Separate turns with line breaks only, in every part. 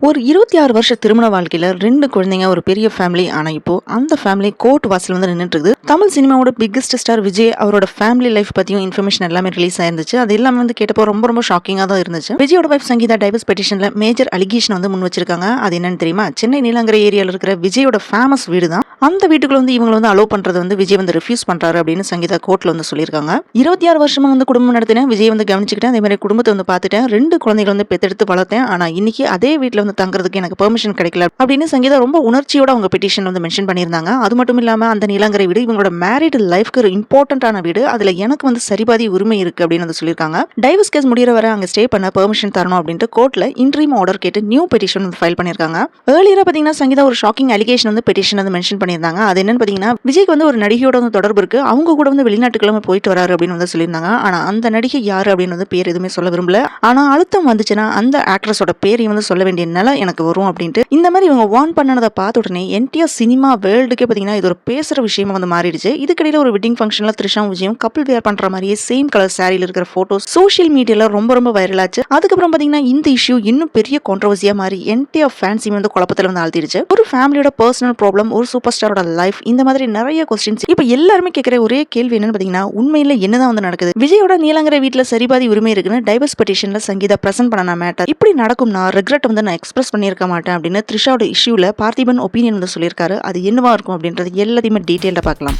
ஒரு 26 வருஷ திருமண வாழ்க்கையில 2 குழந்தைங்க, ஒரு பெரிய ஃபேமிலி. ஆனா இப்போ அந்த ஃபேமிலி கோர்ட் வாசல்ல வந்து நின்னுட்டு இருக்குது. தமிழ் சினிமாவோட பிக்கெஸ்ட் ஸ்டார் விஜய் அவரோட ஃபேமிலி லைஃப் பத்தியும் இன்ஃபர்மேஷன் எல்லாமே ரிலீஸ் ஆயிருந்துச்சு. அது எல்லாமே வந்து கேட்டப்போ ரொம்ப ஷாக்கிங்கா தான் இருந்துச்சு. விஜயோட வைஃப் சங்கீதா டைவர்ஸ் பெட்டிஷன்ல மேஜர் அலிகேஷன் வந்து முன் வச்சிருக்காங்க. அது என்னன்னு தெரியுமா? சென்னை நீலாங்கரை ஏரியால இருக்கிற விஜயோட ஃபேமஸ் வீடு தான். அந்த வீட்டுக்குள்ள வந்து இவங்க வந்து அலோவ் பண்றது வந்து விஜய் வந்து ரிஃப்யூஸ் பண்றாரு அப்படின்னு சங்கீதா கோர்ட்ல வந்து சொல்லியிருக்காங்க. 26 வருஷமா வந்து குடும்பம் நடத்தினேன், விஜய் வந்து கவனிச்சுக்கிட்டேன், அதே மாதிரி குடும்பத்தை வந்து பார்த்துட்டேன், 2 குழந்தைகள் வந்து பெத்தெடுத்து வளர்த்தேன். ஆனா இன்னைக்கு அதே வீட்டுல வந்து தங்குறதுக்கு எனக்கு பெர்மிஷன் கிடைக்கல அப்படின்னு சங்கீதா ரொம்ப உணர்ச்சியோட அவங்க பெட்டிஷன் வந்து மென்ஷன் பண்ணியிருந்தாங்க. அது மட்டும் இல்லாம அந்த நீலாங்கரை வீடு இவங்களோட மேரிட் லைஃப்க்கு ஒரு இம்பார்ட்டன்டான வீடு, அதுல எனக்கு வந்து சரிபாதி உரிமை இருக்கு அப்படின்னு வந்து சொல்லியிருக்காங்க. டைவர்ஸ் கேஸ் முடிகிற வரை அங்க ஸ்டே பண்ண பெர்மிஷன் தரணும் அப்படின்ட்டு கோர்ட்ல இன்ட்ரீம் ஆர்டர் கேட்டு நியூ பெட்டிஷன் வந்து ஃபைல் பண்ணியிருக்காங்க. ஏர்லியரா பாத்தீங்கன்னா சங்கீதா ஒரு ஷாக்கிங் அலிகேஷன் வந்து பெட்டிஷன் வந்து மென்ஷன் பண்ணியிருந்தாங்க. அது என்னன்னு பாத்தீங்கன்னா, விஜய்க்கு வந்து ஒரு நடிகையோட வந்து தொடர்பு இருக்கு, அவங்க கூட வந்து வெளிநாட்டுக்கிழமை போயிட்டு வராரு அப்படின்னு வந்து சொல்லியிருந்தாங்க. ஆனா அந்த நடிகை யாரு அப்படின்னு வந்து பேர் எதுவுமே சொல்ல விரும்பல. ஆனா அழுத்தம் வந்துச்சுன்னா அந்த ஆக்ட்ரஸோட பேரையும் வந்து சொல்ல வேண்டிய நிலை எனக்கு வரும் அப்படின்ட்டு இந்த மாதிரி இவங்க வார்ன் பண்ணதை பார்த்த உடனே என்டையர் சினிமா வேர்ல்டுக்கே பாத்தீங்கன்னா இது ஒரு பேசுற விஷயமா வந்து மாறிடுச்சு. இதுக்கிடையில ஒரு வெட்டிங் ஃபங்க்ஷன்ல த்ரிஷாவும் விஜயும் கப்பிள் வேர் பண்ற மாதிரியே சேம் கலர் சாரியில இருக்கிற போட்டோஸ் சோஷியல் மீடியால ரொம்ப வைரல் ஆச்சு. அதுக்கப்புறம் பாத்தீங்கன்னா இந்த இஷ்யூ இன்னும் பெரிய கான்ட்ரோவர்சியா மாறி என்டையர் ஃபேன்ஸையும் வந்து குழப்பத்துல வந்து ஆழ்த்திடுச்சு. ஒரு ஃபேமிலியோட பர்சனல் ப்ராப்ளம், ஒரு சூப்பர் ஸ்டாரோட லைஃப், இந்த மாதிரி நிறைய கொஸ்டின்ஸ். இப்ப எல்லாருமே கேட்கிற ஒரே கேள்வி என்னன்னு பாத்தீங்கன்னா, உண்மையில என்னதான் வந்து நடக்குது? விஜயோட நீலாங்கரை வீட்டுல சரிபாதி உரிமை இருக்குன்னு டைவர்ஸ் பெட்டிஷன்ல சங்கீதா பிரசன்ட் பண்ண மேட்டர் இப்படி நடக்கும்னா ரெக்ரெட் வந்து நான் எக்ஸ்பிரஸ் பண்ணியிருக்க மாட்டேன் அப்படின்னு த்ரிஷாவோட இஷ்யூல பார்த்திபன் ஒப்பீனியன் வந்து சொல்லியிருக்காரு. அது என்னவா இருக்கும் அப்படின்றது எல்லாத்தையுமே டீட்டெயிலா பார்க்கலாம்.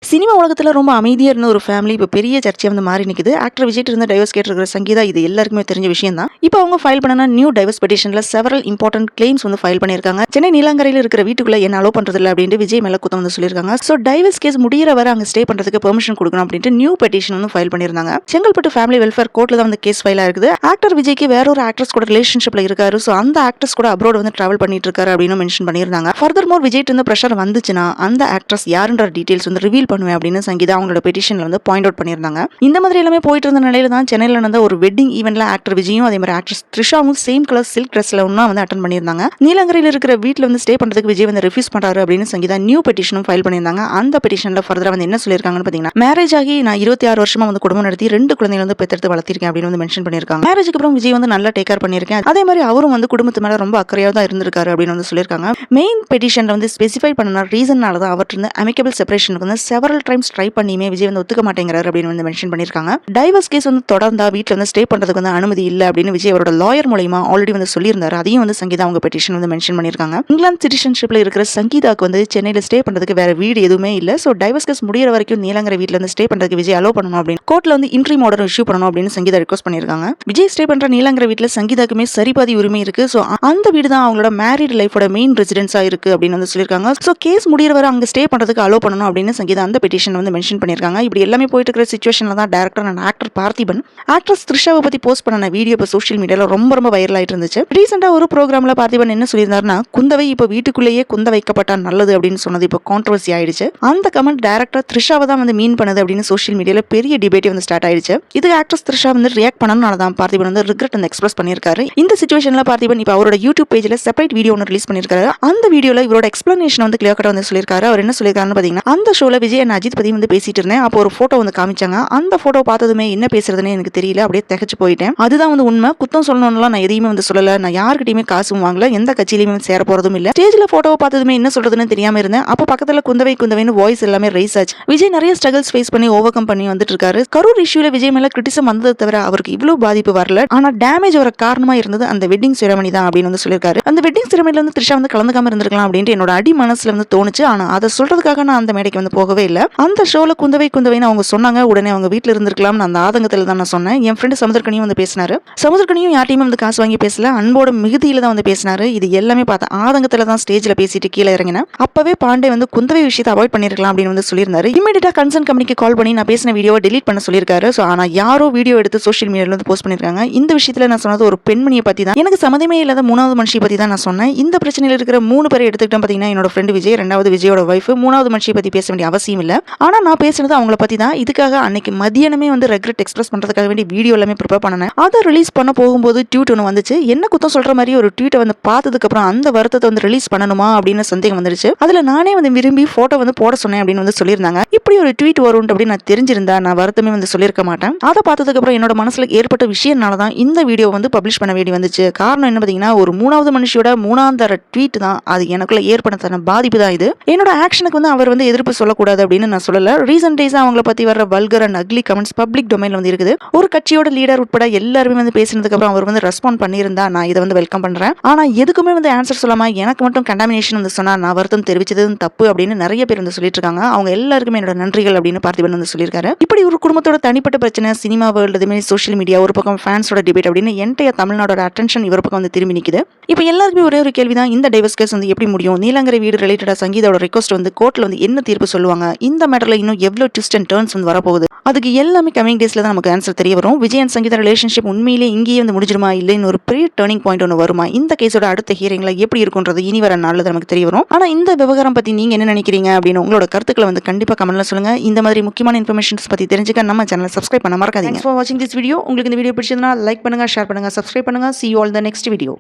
சினிமா உலகத்துல ரொம்ப அமைதியா இருந்த ஒரு ஃபேமிலி இப்போ பெரிய சர்ச்சை வந்து மாறி நிக்குது. ஆக்டர் விஜய் இருந்து டைவர்ஸ் கேட்டிருக்கிற சங்கீதா இது எல்லாருக்குமே தெரிஞ்ச விஷயம் தான். இப்போ அவங்க ஃபைல் பண்ண நியூ டைவர்ஸ் பெட்டிஷன்ல செவரல் இம்பார்ட்டன்ட் கிளைம்ஸ் வந்து ஃபைல் பண்ணியிருக்காங்க. சென்னை நீலாங்கரையில் இருக்கிற வீட்டுக்குள்ள என்ன அலோ பண்றது இல்லை அப்படின்னு விஜய் மேல குத்தம் வந்து சொல்லியிருக்காங்க. ஸோ டைவர்ஸ் கேஸ் முடிகிற வரை அங்கே ஸ்டே பண்றதுக்கு பெர்மிஷன் கொடுக்கணும் அப்படின்ட்டு நியூ பெட்டிஷன் வந்து ஃபைல் பண்ணியிருந்தாங்க. செங்கல்பட்டு ஃபேமிலி வெல்ஃபேர் கோர்ட்ல தான் வந்து கேஸ் ஃபைல் ஆயிருக்குது. ஆக்டர் விஜய்க்கு வேற ஒரு ஆக்ட்ரஸ் கூட ரிலேஷன்ஷிப்ல இருக்காரு. ஸோ அந்த ஆக்ட்ரஸ் கூட அப்ரோட் வந்து டிராவல் பண்ணிட்டு இருக்காரு அப்படின்னு மென்ஷன் பண்ணியிருந்தாங்க. ஃபர்தர் மோர் விஜய் இருந்து பிரஷர் வந்துச்சுன்னா அந்த ஆக்ட்ரஸ் யாருன்ற டீடைல்ஸ் வந்து ரிவீல் பண்ணுவேன் அப்படின்னு சங்கீதா அவங்களோட பெட்டிஷன்ல வந்து பாயிண்ட் அவுட் பண்ணியிருந்தாங்க. இந்த மாதிரி எல்லாமே போயிட்டு இருந்த நிலையில தான் சென்னையில் நடந்த ஒரு வெட்டிங் ஈவென்ட்ல ஆக்டர் விஜயும் அதே மாதிரி ஆக்ட்ரஸ் த்ரிஷாவும் சேம் கலர் சில்க் ட்ரெஸ்ல ஒன்னா வந்து அட்டன் பண்ணியிருந்தாங்க. நீலாங்கரையில் இருக்கிற வீட்டில் வந்து ஸ்டே பண்றதுக்கு விஜய் வந்து ரிஃப்யூஸ் பண்றாரு அப்படின்னு சங்கீதா நியூ பெட்டிஷனும் ஃபைல் பண்ணியிருந்தாங்க. அந்த பெட்டிஷன்ல ஃபர்தரா வந்து என்ன சொல்லியிருக்காங்கன்னு பாத்தீங்கன்னா, மேரேஜ் ஆகி நான் 26 வருஷமா வந்து குடும்பம் நடத்தி 2 குழந்தைகள் வந்து பெற்றெடுத்து வளர்த்திருக்கேன் அப்படின்னு வந்து மென்ஷன் பண்ணியிருக்காங்க. மேரேஜுக்கு அப்புறம் விஜய் வந்து நல்லா டேக் கேர் பண்ணியிருக்கேன், அதே மாதிரி அவரும் வந்து குடும்பத்து மேல ரொம்ப அக்கறையா தான் இருந்திருக்காரு அப்படின்னு வந்து சொல்லியிருக்காங்க. மெயின் பெட்டிஷன்ல வந்து ஸ்பெசிஃபை பண்ண ரீசன்னால தான் அவர்கிட்ட இருந்து அமிக்கபிள் செப்பரேஷனுக்கு வந்து செவரல் டைம்ஸ் ட்ரை பண்ணியுமே விஜய் வந்து ஒத்துக்க மாட்டேங்கிறாரு அப்படின்னு வந்து மென்ஷன் பண்ணிருக்காங்க. டைவர்ஸ் கேஸ் வந்து தொடர்ந்தா வீட்ல வந்து ஸ்டே பண்றதுக்கு வந்து அனுமதி இல்ல அப்படின்னு விஜய் அவரோட லாயர் மூலமா ஆல்ரெடி வந்து சொல்லியிருந்தாரு. அதையும் வந்து சங்கீதா அவங்க பெட்டிஷன் வந்து மென்ஷன் பண்ணிருக்காங்க. இங்கிலாந்து சிட்டிசன்ஷிப்ல இருக்கிற சங்கீதாக்கு வந்து சென்னையில ஸ்டே பண்றதுக்கு வேற வீடு எதுவுமே இல்ல. சோ டைவர்ஸ் கேஸ் முடிகிற வரைக்கும் நீலாங்கரை வீட்ல வந்து ஸ்டே பண்றதுக்கு விஜய் அலோ பண்ணணும் அப்படின்னு கோர்ட்ல வந்து இன்ட்ரீம் ஆர்டர் இஷ்யூ பண்ணணும் அப்படின்னு சங்கீதா ரிக்வெஸ்ட் பண்ணிருக்காங்க. விஜய் ஸ்டே பண்ற நீலாங்கரை வீட்ல சங்கீதாக்குமே சரிபாதி உரிமை இருக்கு. சோ அந்த வீடு தான் அவங்களோட மேரிட் லைஃபோட மெயின் ரெசிடென்ஸா இருக்கு அப்படின்னு வந்து சொல்லிருக்காங்க. சோ கேஸ் முடிகிற வரை அங்க ஸ்டே பண்றதுக்கு அலோ பண்ணணும் அப்படின்னு சங்கீதா அந்த பெட்டிஷன் வந்து மென்ஷன் பண்ணிருக்காங்க. இப்படி எல்லாமே போயிட்டு இருக்கிற சிச்சுவேஷன்ல தான் director and actor Parthiban actress த்ரிஷாவை பத்தி போஸ்ட் பண்ண வீடியோ இப்போ சோஷியல் மீடியால ரொம்ப வைரல் ஆயிட்டு இருந்துச்சு. ரீசெண்டா ஒரு ப்ரோக்ராம்ல பார்த்திபன் என்ன சொல்லியிருந்தாருன்னா, குந்தவை இப்போ வீட்டுக்குள்ளேயே குந்த வைக்கப்பட்டா நல்லது அப்படின்னு சொன்னது இப்போ கான்ட்ரோவர்சி ஆயிடுச்சு. அந்த கமெண்ட் டைரக்டர் த்ரிஷாவை தான் வந்து மீன் பண்ணது அப்படின்னு சோஷியல் மீடியால பெரிய டிபேட் வந்து ஸ்டார்ட் ஆயிடுச்சு. இதுக்கு ஆக்ட்ரஸ் த்ரிஷா வந்து ரியாக்ட் பண்ணனால தான் பார்த்திபன் வந்து ரிக்ரெட் வந்து எக்ஸ்பிரஸ் பண்ணியிருக்காரு. இந்த சிச்சுவேஷன்ல பார்த்திபன் இப்போ அவரோட யூடியூப் பேஜ்ல செப்பரேட் வீடியோ ஒன்று ரிலீஸ் பண்ணியிருக்காரு. அந்த வீடியோல இவரோட எக்ஸ்பிளனேஷன் வந்து கிளியர் கட்டா வந்து சொல்லியிருக்காரு. அவர் என்ன சொல்லியிருக்காருன்னு பாத்தீங்கன்னா, அந்த ஷோல விஜய் அண்ட் அஜித் பத்தி வந்து பேசிட்டு இருந்தேன், அப்போ ஒரு போட்டோ வந்து காமிச்சாங்க. அந்த போட்டோ பார்த்ததுமே என்ன பேசுறதுன்னு எனக்கு தெரியல, அப்படியே திகச்சு போயிட்டேன். அதுதான் வந்து உண்மை. குத்தம் சொல்லணும்லாம் நான் எதையுமே வந்து சொல்லல, நான் யாருக்கிட்டையுமே காசும் வாங்கல, எந்த கட்சியிலுமே சேர போறதும் இல்ல. ஸ்டேஜ்ல போட்டோவை பார்த்ததுமே என்ன சொல்றதுன்னு தெரியாம இருந்தேன். அப்போ பக்கத்துல குந்தவைன்னு வாய்ஸ் எல்லாமே ரைஸ் ஆச்சு. விஜய் நிறைய ஸ்ட்ரகிள்ஸ் ஃபேஸ் பண்ணி ஓவர் கம் பண்ணி வந்துட்டு இருக்காரு. கரூர் இஷ்யூல விஜய் மேல கிரிட்டிசம் வந்ததை தவிர அவருக்கு இவ்வளவு பாதிப்பு வரல. ஆனா டேமேஜ் வர காரணமா இருந்தது அந்த வெட்டிங் செரமனி தான் அப்படின்னு வந்து சொல்லியிருக்காரு. அந்த வெட்டிங் செரமனில வந்து த்ரிஷா வந்து கலந்துக்காம இருந்திருக்கலாம் அப்படின்ட்டு என்னோட அடி மனசுல வந்து தோணுச்சு. ஆனா அதை சொல்றதுக்காக நான் அந்த மேடைக்கு வந்து போகவே இல்லை. அந்த ஷோல குந்தவைன்னு அவங்க சொன்னாங்க. உடனே அவங்க வீட்டுல இருந்திருக்கலாம் அந்த ஆதங்கத்துல தான் நான் சொன்னேன். என் ஃப்ரெண்ட் சமுத்திரக்கனியும் வந்து பேசினாரு. சமுத்திரக்கனியும் யார்ட்டையுமே வந்து காசு வாங்கி பேசல, அன்போட மிகுதியில தான் வந்து பேசினாரு. இது எல்லாமே பார்த்தா ஆதங்கத்துல தான் ஸ்டேஜ்ல பேசிட்டு கீழே இறங்கினேன். அப்பவே பாண்டே வந்து குந்தவை விஷயத்தை அவாய்ட் பண்ணிருக்கலாம் அப்படின்னு வந்து சொல்லியிருந்தாரு. இமீடியட்டா கன்சர்ன் கம்பெனிக்கு கால் பண்ணி நான் பேசின வீடியோவை டெலீட் பண்ண சொல்லியிருக்காரு. ஸோ ஆனா யாரோ வீடியோ எடுத்து சோஷியல் மீடியால வந்து போஸ்ட் பண்ணிருக்காங்க. இந்த விஷயத்துல நான் சொன்னது ஒரு பெண்மணியை பத்தி தான், எனக்கு சம்மதமே இல்லாத 3வது மனுஷியை பத்தி தான் நான் சொன்னேன். இந்த பிரச்சனையில இருக்கிற 3 பேரை எடுத்துக்கிட்டோம் பாத்தீங்கன்னா, என்னோட ஃப்ரெண்ட் விஜய், 2வது விஜயோட வைஃப், 3வது மனுஷியை பத்தி பேச வேண்டிய அவசியம் இல்ல. ஆனா நான் பேசுனது அவங்கள பத்தி தான். இதுக்காக அன்னைக்கு மதியானமே வந்து ரெக்ரெட் எக்ஸ்பிரஸ் பண்றதுக்காக வேண்டி வீடியோ எல்லாமே ப்ரிப்பேர் பண்ணேன். அத ரிலீஸ் பண்ண போகும்போது ட்வீட் ஒண்ணு வந்துச்சு. என்ன குத்தம் சொல்ற மாரி ஒரு ட்வீட்ட வந்து பார்த்ததுக்கு அப்புறம் அந்த வருத்தத்த வந்து ரிலீஸ் பண்ணணுமா அப்படின்னு சந்தேகம் வந்துருச்சு. அதுல நானே வந்து விரும்பி போட்டோ வந்து போட சொன்னேன் அப்படின்னு வந்து சொல்லியிருந்தாங்க. இப்படி ஒரு ட்வீட் வரும்னு அப்படி நான் தெரிஞ்சிருந்தா நான் வருத்தமே வந்து சொல்லியிருக்க மாட்டேன். அத பார்த்ததுக்கு அப்புறம் என்னோட மனசுல ஏற்பட்ட விஷயம்னால தான் இந்த வீடியோ வந்து பப்ளிஷ் பண்ண வேண்டி வந்துச்சு. காரணம் என்ன பார்த்தீங்கன்னா, ஒரு 3வது மனுஷியோட 3ஆம் தர ட்வீட் தான் அது எனக்குள்ள ஏற்படுத்தின பாதிப்பு தான் இது. என்னோட ஆக்ஷனுக்கு வந்து அவர் வந்து எதிர்ப்பு சொல்லக்கூடாது அப்படின்னு நான் சொல்லல. ரீசன்ட் டேஸா அவங்கள பத்தி வர்ற vulgar and ugly comments public டொமைன்ல வந்து இருக்குது. ஒரு கட்சியோட லீடர் உட்பட எல்லாருமே வந்து பேசினதுக்கு அப்புறம் அவர் வந்து ரெஸ்பாண்ட் பண்ணியிருந்தா நான் இதை வந்து வெல்கம் பண்றேன். ஆனா எதுக்குமே வந்து ஆன்சர் சொல்லாம எனக்கு மட்டும் கண்டாமினேஷன் வந்து சொன்னா நான் வருத்தம் தெரிவிச்சது தப்பு அப்படின்னு நிறைய பேர் வந்து சொல்லிட்டு இருக்காங்க. அவங்க எல்லாருக்குமே என்னோட நன்றிகள் அப்படின்னு பார்த்திபன் வந்து சொல்லியிருக்காரு. இப்படி ஒரு குடும்பத்தோட தனிப்பட்ட பிரச்சனை, சினிமா வேர்ல்டு, இதுமாதிரி சோஷியல் மீடியா, ஒரு பக்கம் ஃபேன்ஸோட டிபேட் அப்படின்னு என்டையர் தமிழ்நாடோட அட்டென்ஷன் இவர் பக்கம் வந்து திரும்பி நிக்குது. இப்போ எல்லாருக்குமே ஒரே ஒரு கேள்விதான், இந்த டைவர்ஸ் கேஸ் வந்து எப்படி முடியும்? நீலங்கரை வீடு ரிலேட்டடா சங்கீதாவோட ரிக்வெஸ்ட் வந்து கோர்ட்ல வந்து என்ன தீர்ப்பு சொல்லுவாங்க? இந்த மேட்டர்ல இன்னும் எவ்வளவு ட்விஸ்ட் அண்ட் டர்ன்ஸ் வந்து வரப்போகுது? அதுக்கு எல்லாமே கமிங் டேஸ்ல தான் நமக்கு ஆன்சர் தெரிய வரும். விஜய் அண்ட் சங்கீதா ரிலேஷன்ஷிப் உண்மையிலே இங்கேயே வந்து முடிஞ்சிருமா, இல்லை இன்னொரு பெரிய டர்னிங் பாயிண்ட் ஒன்று வருமா? இந்த கேஸோட அடுத்த ஹியரிங்ல எப்படி இருக்கும்ன்றது இனி வர நாள்ல நமக்கு தெரிய வரும். ஆனா இந்த விவகாரம் பத்தி நீங்க என்ன நினைக்கிறீங்க அப்படின்னு உங்களோட கருத்துக்களை வந்து கண்டிப்பா கமெண்ட்ல சொல்லுங்க. இந்த மாதிரி முக்கியமான இன்ஃபர்மேஷன்ஸ் பத்தி தெரிஞ்சுக்க நம்ம சேனலை சப்ஸ்கிரைப் பண்ண மறக்காதீங்க. Thanks for watching this video. உங்களுக்கு இந்த வீடியோ பிடிச்சதுன்னா லைக் பண்ணுங்க, ஷேர் பண்ணுங்க, சப்ஸ்கிரைப் பண்ணுங்க. See you all in the next video.